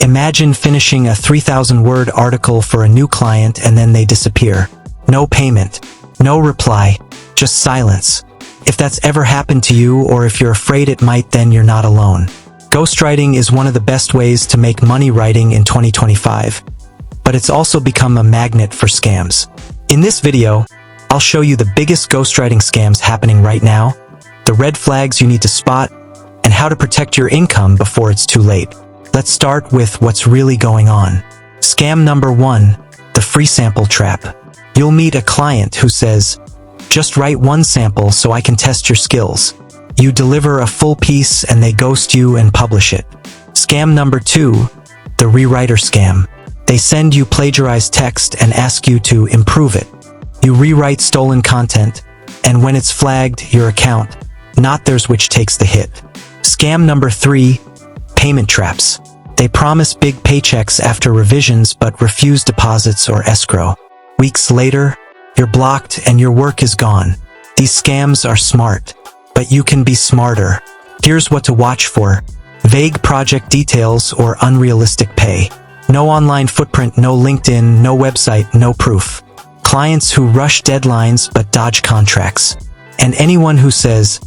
Imagine finishing a 3,000-word article for a new client and then they disappear. No payment, no reply, just silence. If that's ever happened to you, or if you're afraid it might, then you're not alone. Ghostwriting is one of the best ways to make money writing in 2025, but it's also become a magnet for scams. In this video, I'll show you the biggest ghostwriting scams happening right now, the red flags you need to spot, and how to protect your income before it's too late. Let's start with what's really going on. Scam number 1, the free sample trap. You'll meet a client who says, "Just write one sample so I can test your skills." You deliver a full piece and they ghost you and publish it. Scam number 2, the rewriter scam. They send you plagiarized text and ask you to improve it. You rewrite stolen content, and when it's flagged, your account, not theirs, which takes the hit. Scam number 3, payment traps. They promise big paychecks after revisions but refuse deposits or escrow. Weeks later, you're blocked and your work is gone. These scams are smart, but you can be smarter. Here's what to watch for: vague project details or unrealistic pay. No online footprint, no LinkedIn, no website, no proof. Clients who rush deadlines but dodge contracts. And anyone who says,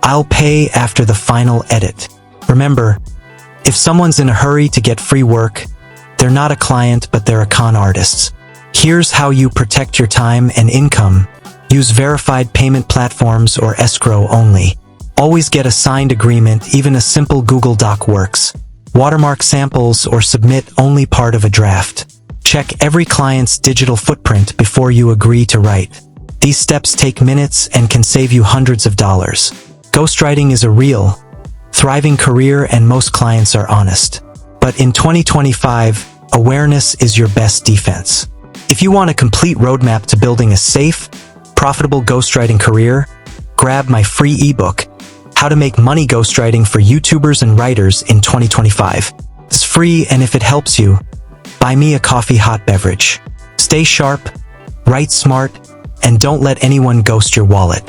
"I'll pay after the final edit." Remember, if someone's in a hurry to get free work, they're not a client, but they're a con artist. Here's how you protect your time and income. Use verified payment platforms or escrow only. Always get a signed agreement, even a simple Google Doc works. Watermark samples or submit only part of a draft. Check every client's digital footprint before you agree to write. These steps take minutes and can save you hundreds of dollars. Ghostwriting is a real, thriving career and most clients are honest. But in 2025, awareness is your best defense. If you want a complete roadmap to building a safe, profitable ghostwriting career, grab my free ebook, How to Make Money Ghostwriting for YouTubers and Writers in 2025. It's free, and if it helps you, buy me a coffee hot beverage. Stay sharp, write smart, and don't let anyone ghost your wallet.